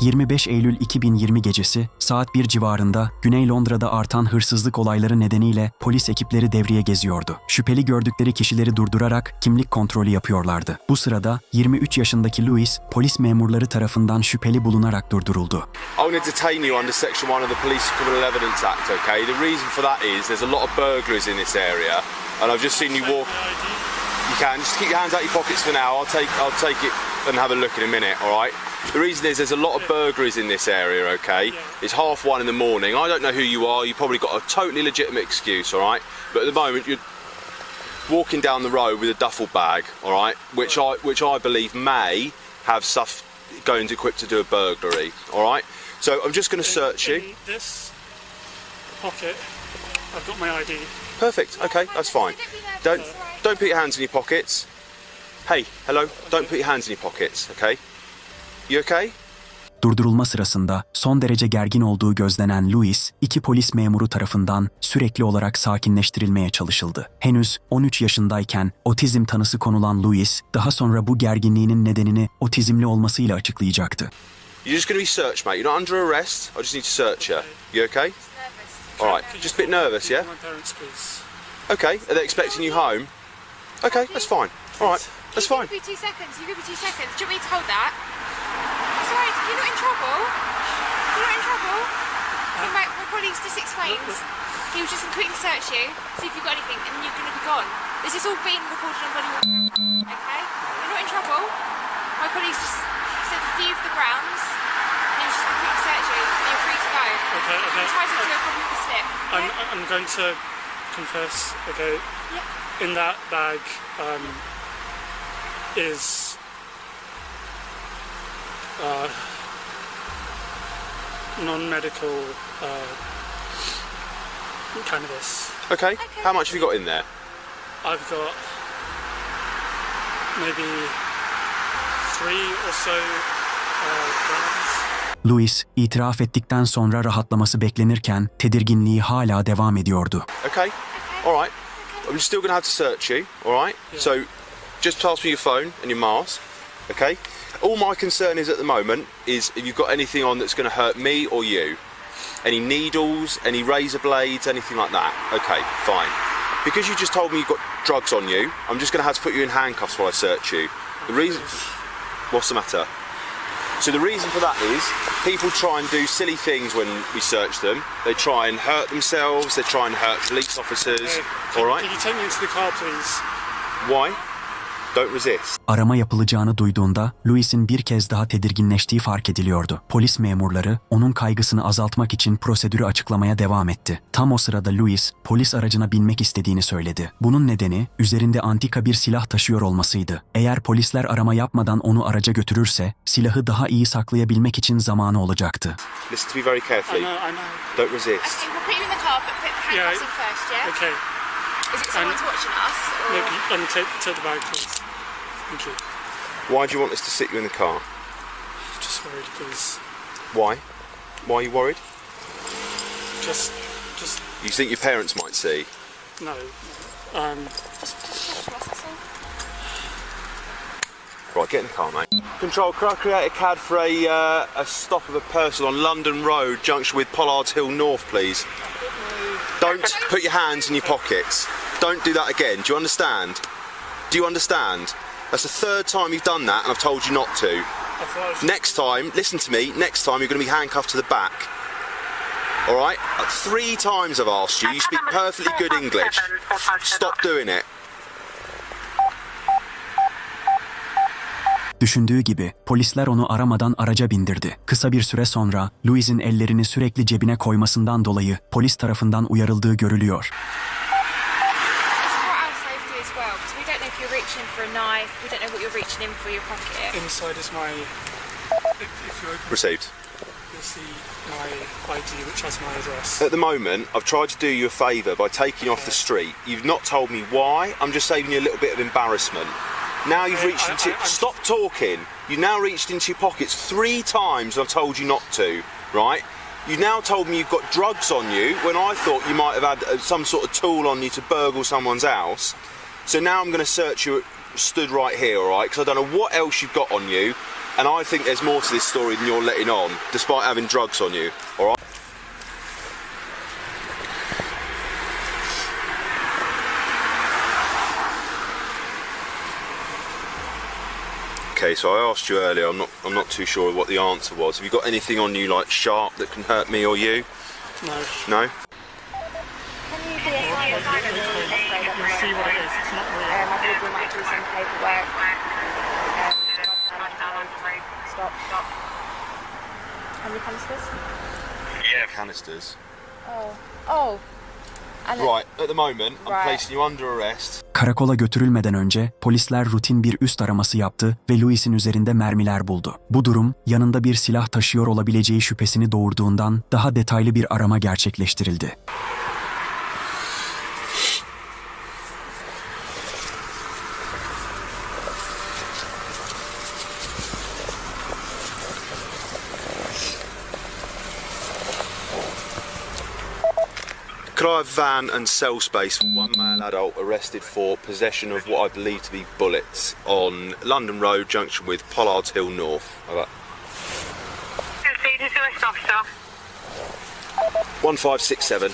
25 Eylül 2020 gecesi saat 1 civarında Güney Londra'da artan hırsızlık olayları nedeniyle polis ekipleri devreye geziyordu. Şüpheli gördükleri kişileri durdurarak kimlik kontrolü yapıyorlardı. Bu sırada 23 yaşındaki Louis, polis memurları tarafından şüpheli bulunarak durduruldu. I want to detain you under Section 1 of the Police Criminal Evidence Act, okay? The reason for that is there's a lot of burglars in this area, and I've just seen you walk. You can just keep your hands out your pockets for now. I'll take it and have a look in a minute, all right? The reason is there's a lot of burglaries in this area, okay? It's 1:30 in the morning. I don't know who you are. You've probably got a totally legitimate excuse, all right? But at the moment you're walking down the road with a duffel bag, all right? Which I believe may have stuff going to equipped to do a burglary, all right? So I'm just going to search you. In this pocket, I've got my ID. Perfect. Okay, that's fine. Don't put your hands in your pockets. Hey, hello. Don't put your hands in your pockets, okay? You okay? Durdurulma sırasında son derece gergin olduğu gözlenen Louis, iki polis memuru tarafından sürekli olarak sakinleştirilmeye çalışıldı. Henüz 13 yaşındayken otizm tanısı konulan Louis, daha sonra bu gerginliğinin nedenini otizmli olmasıyla açıklayacaktı. You're just going to be searched, mate. You're not under arrest. I just need to search you. You okay? All right. Just a bit nervous, yeah? My parents, please. Okay. Are they expecting you home? Okay, that's fine. All right, that's fine. You give me 2 seconds. You give me 2 seconds. Do you want me to hold that? It's alright. You're not in trouble. You're not in trouble. So my colleagues just explained. He was just going to quickly search you, see if you've got anything, and then you're going to be gone. This is all being recorded on body camera. Okay? You're not in trouble. My colleagues just said a few of the grounds, and he was just going to quickly search you, and you're free to go. Okay. I'm trying to do a copy of the slip. Okay? I'm going to confess, okay? Yeah. In that bag is non-medical cannabis. Okay. How much have you got in there? I've got maybe 3 or so grams. Louis, itiraf ettikten sonra rahatlaması beklenirken tedirginliği hala devam ediyordu. Okay. All right. I'm still going to have to search you, all right? Yeah. So just pass me your phone and your mask, okay? All my concern is at the moment is if you've got anything on that's going to hurt me or you. Any needles, any razor blades, anything like that. Okay, fine. Because you just told me you've got drugs on you, I'm just going to have to put you in handcuffs while I search you. The reason... What's the matter? So the reason for that is people try and do silly things when we search them. They try and hurt themselves, they try and hurt police officers. All right? Can you take me into the car, please? Why? Don't resist. Arama yapılacağını duyduğunda Louis'in bir kez daha tedirginleştiği fark ediliyordu. Polis memurları onun kaygısını azaltmak için prosedürü açıklamaya devam etti. Tam o sırada Louis, polis aracına binmek istediğini söyledi. Bunun nedeni üzerinde antika bir silah taşıyor olmasıydı. Eğer polisler arama yapmadan onu araca götürürse silahı daha iyi saklayabilmek için zamanı olacaktı. Listen to me very carefully. I know. Don't resist. Okay, we'll put you in the car, but put handcuffs in first, yeah? Okay. Is it someone's watching us? Or... No, take the bag, please. Thank you. Why do you want us to sit you in the car? Just worried, please. Why? Why are you worried? Just. You think your parents might see? No. Just that's all. Right, get in the car, mate. Control, can I create a CAD for a stop of a person on London Road, junction with Pollard's Hill North, please? Don't put your hands in your pockets. Don't do that again. Do you understand? Do you understand? That's the 3rd time you've done that and I've told you not to. Next time, listen to me, next time you're going to be handcuffed to the back. Alright? 3 times I've asked you, you speak perfectly good English. Stop doing it. Düşündüğü gibi polisler onu aramadan araca bindirdi. Kısa bir süre sonra Louis'in ellerini sürekli cebine koymasından dolayı polis tarafından uyarıldığı görülüyor. Inside is my. If you open. Received. You'll see my ID, which has my address. At the moment, I've tried to do you a favour by taking you off the street. You've not told me why. I'm just saving you a little bit of embarrassment. Now you've reached into... Stop talking. You've now reached into your pockets 3 times and I've told you not to, right? You've now told me you've got drugs on you when I thought you might have had some sort of tool on you to burgle someone's house. So now I'm going to search you stood right here, all right? Because I don't know what else you've got on you. And I think there's more to this story than you're letting on, despite having drugs on you. All right. Okay, so I asked you earlier. I'm not too sure what the answer was. Have you got anything on you like sharp that can hurt me or you? No. No. Can you be a See what it is. It's not real. I believe we might do some paperwork. Stop. How many canisters? Yeah. Canisters. Oh. Right, at the moment, I'm Right. placing you under arrest. Karakola götürülmeden önce polisler rutin bir üst araması yaptı ve Louis'in üzerinde mermiler buldu. Bu durum yanında bir silah taşıyor olabileceği şüphesini doğurduğundan daha detaylı bir arama gerçekleştirildi. Could I have van and cell space for one male adult arrested for possession of what I believe to be bullets on London Road junction with Pollard's Hill North? How about 1567.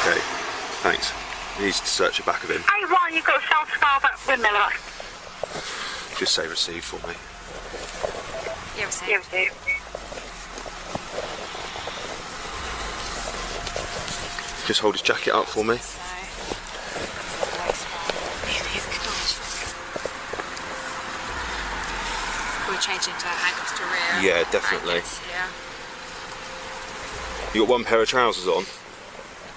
Okay, thanks. Needs to search the back of him. A1, you've got a South Scar back windmiller. Just say receive for me. Yeah, so. Just hold his jacket up for me. We'll change into handcuffs to rear. Yeah, definitely. Yeah. You got one pair of trousers on?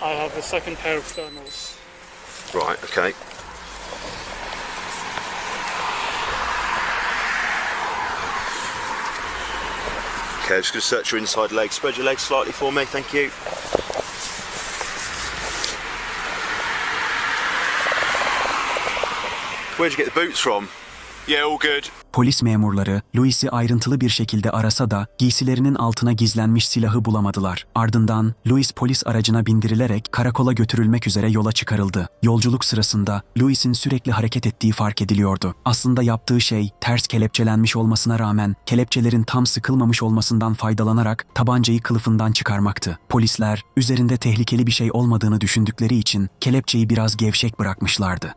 I have a second pair of thermals. Right, okay. Okay, I'm just going to search your inside leg. Spread your legs slightly for me, thank you. Where'd you get the boots from? Yeah, all good. Polis memurları Louis'i ayrıntılı bir şekilde arasa da giysilerinin altına gizlenmiş silahı bulamadılar. Ardından Louis polis aracına bindirilerek karakola götürülmek üzere yola çıkarıldı. Yolculuk sırasında Louis'in sürekli hareket ettiği fark ediliyordu. Aslında yaptığı şey ters kelepçelenmiş olmasına rağmen kelepçelerin tam sıkılmamış olmasından faydalanarak tabancayı kılıfından çıkarmaktı. Polisler üzerinde tehlikeli bir şey olmadığını düşündükleri için kelepçeyi biraz gevşek bırakmışlardı.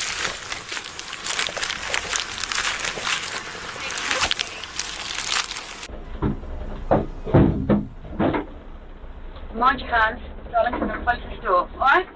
Mind your hands, darling, I'm going to close this door, alright?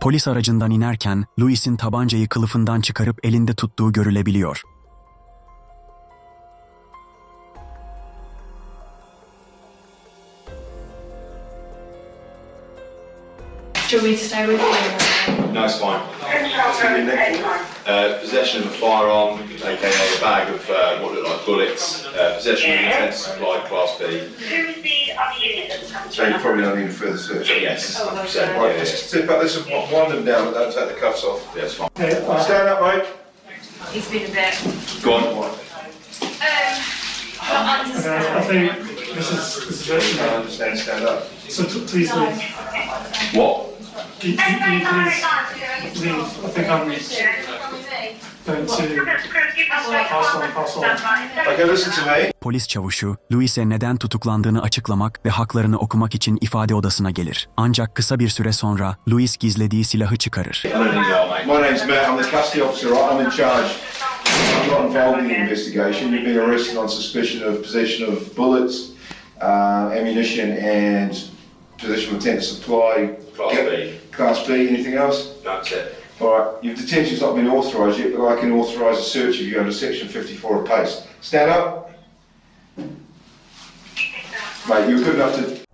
Polis aracından inerken Louis'in tabancayı kılıfından çıkarıp elinde tuttuğu görülebiliyor. Do you want me to stay with you? No, it's fine. Possession of a firearm, aka a bag of what look like bullets. Possession of intent to supply Class B. Who's the other unit that's coming So you probably don't need further search. Yes. Right, let's sit back, let's wind them down, but don't take the cuffs off. Yeah, it's fine. Stand up, mate. He's been a bit. Go on. Not I understand. think this is it. I understand, stand up. So please leave. What? Can you please leave? I think I'm going to pass on. Okay, listen to me. Polis çavuşu, Louis'e neden tutuklandığını açıklamak ve haklarını okumak için ifade odasına gelir. Ancak kısa bir süre sonra Louis gizlediği silahı çıkarır. My name's Matt, I'm the custody officer, right? I'm in charge. I'm not involved in the investigation. You've been arrested on suspicion of possession of bullets, ammunition and possession of intent to supply Class B. Class B, anything else? That's it. Alright, your detention's not been authorised yet, but I can authorise a search of you under section 54 of PACE. Stand up. Mate, you're good enough to...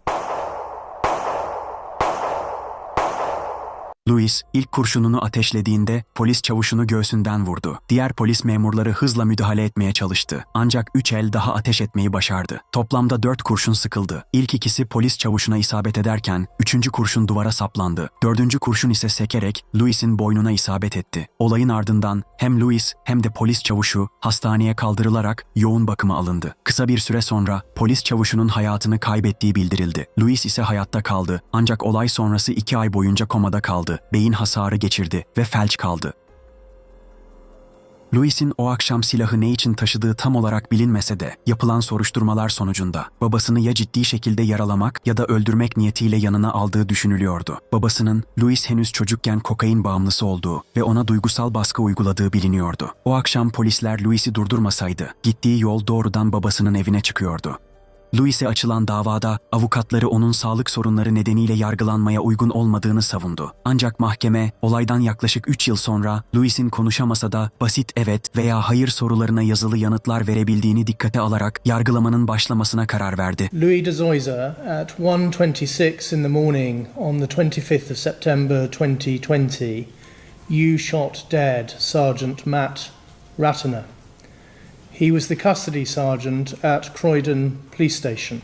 Louis ilk kurşununu ateşlediğinde polis çavuşunu göğsünden vurdu. Diğer polis memurları hızla müdahale etmeye çalıştı. Ancak 3 el daha ateş etmeyi başardı. Toplamda 4 kurşun sıkıldı. İlk ikisi polis çavuşuna isabet ederken 3. kurşun duvara saplandı. 4. kurşun ise sekerek Louis'in boynuna isabet etti. Olayın ardından hem Louis hem de polis çavuşu hastaneye kaldırılarak yoğun bakıma alındı. Kısa bir süre sonra polis çavuşunun hayatını kaybettiği bildirildi. Louis ise hayatta kaldı. Ancak olay sonrası 2 ay boyunca komada kaldı. Beyin hasarı geçirdi ve felç kaldı. Louis'in o akşam silahı ne için taşıdığı tam olarak bilinmese de yapılan soruşturmalar sonucunda babasını ya ciddi şekilde yaralamak ya da öldürmek niyetiyle yanına aldığı düşünülüyordu. Babasının Louis henüz çocukken kokain bağımlısı olduğu ve ona duygusal baskı uyguladığı biliniyordu. O akşam polisler Louis'i durdurmasaydı gittiği yol doğrudan babasının evine çıkıyordu. Louis'e açılan davada avukatları onun sağlık sorunları nedeniyle yargılanmaya uygun olmadığını savundu. Ancak mahkeme olaydan yaklaşık 3 yıl sonra Louis'in konuşamasa da basit evet veya hayır sorularına yazılı yanıtlar verebildiğini dikkate alarak yargılamanın başlamasına karar verdi. Louis de Zoysa at 1:26 in the morning on the 25th of September 2020, you shot dead Sergeant Matt Ratner. He was the custody sergeant at Croydon Police Station.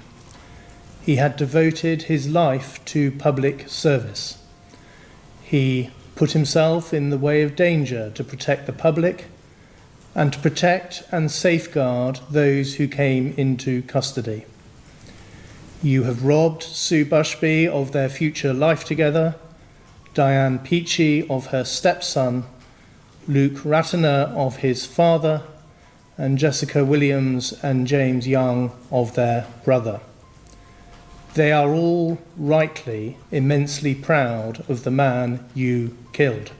He had devoted his life to public service. He put himself in the way of danger to protect the public and to protect and safeguard those who came into custody. You have robbed Sue Bushby of their future life together, Diane Peachy of her stepson, Luke Ratner of his father, and Jessica Williams and James Young of their brother. They are all rightly immensely proud of the man you killed.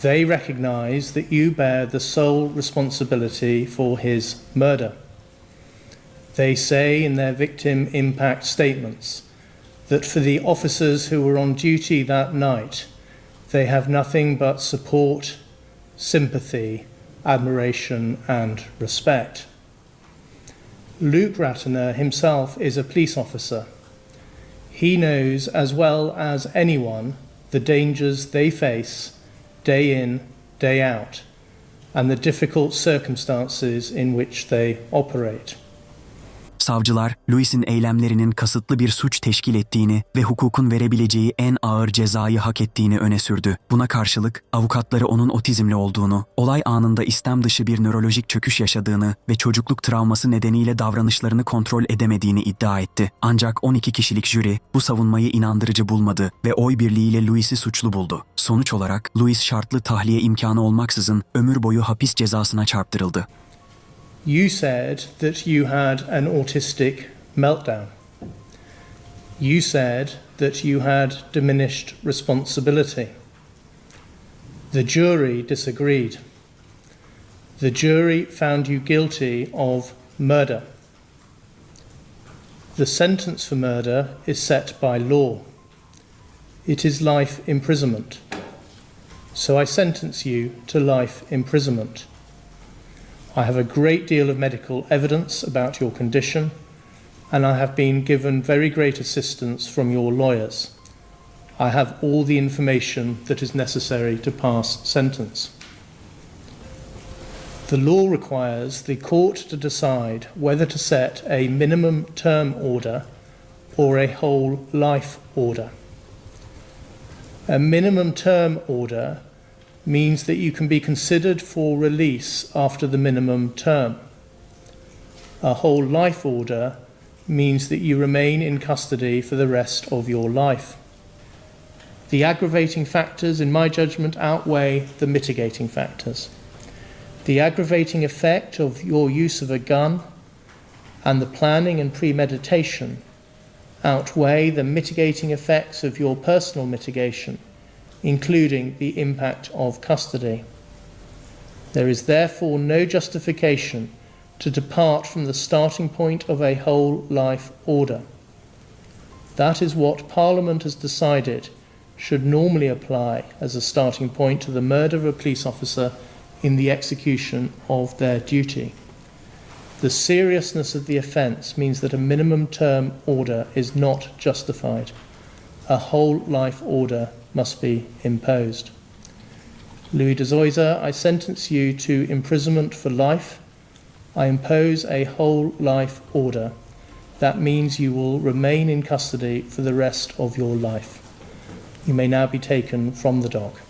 They recognise that you bear the sole responsibility for his murder. They say in their victim impact statements that for the officers who were on duty that night, they have nothing but support, sympathy, admiration and respect. Luke Ratner himself is a police officer. He knows as well as anyone the dangers they face day in, day out, and the difficult circumstances in which they operate. Savcılar, Louis'in eylemlerinin kasıtlı bir suç teşkil ettiğini ve hukukun verebileceği en ağır cezayı hak ettiğini öne sürdü. Buna karşılık avukatları onun otizmli olduğunu, olay anında istem dışı bir nörolojik çöküş yaşadığını ve çocukluk travması nedeniyle davranışlarını kontrol edemediğini iddia etti. Ancak 12 kişilik jüri bu savunmayı inandırıcı bulmadı ve oy birliğiyle Louis'i suçlu buldu. Sonuç olarak Louis şartlı tahliye imkanı olmaksızın ömür boyu hapis cezasına çarptırıldı. You said that you had an autistic meltdown. You said that you had diminished responsibility. The jury disagreed. The jury found you guilty of murder. The sentence for murder is set by law. It is life imprisonment. So I sentence you to life imprisonment. I have a great deal of medical evidence about your condition, and I have been given very great assistance from your lawyers. I have all the information that is necessary to pass sentence. The law requires the court to decide whether to set a minimum term order or a whole life order. A minimum term order means that you can be considered for release after the minimum term. A whole life order means that you remain in custody for the rest of your life. The aggravating factors, in my judgment, outweigh the mitigating factors. The aggravating effect of your use of a gun and the planning and premeditation outweigh the mitigating effects of your personal mitigation, including the impact of custody. There is therefore no justification to depart from the starting point of a whole life order. That is what Parliament has decided should normally apply as a starting point to the murder of a police officer in the execution of their duty. The seriousness of the offence means that a minimum term order is not justified. A whole life order must be imposed. Louis de Zoysa, I sentence you to imprisonment for life. I impose a whole life order. That means you will remain in custody for the rest of your life. You may now be taken from the dock.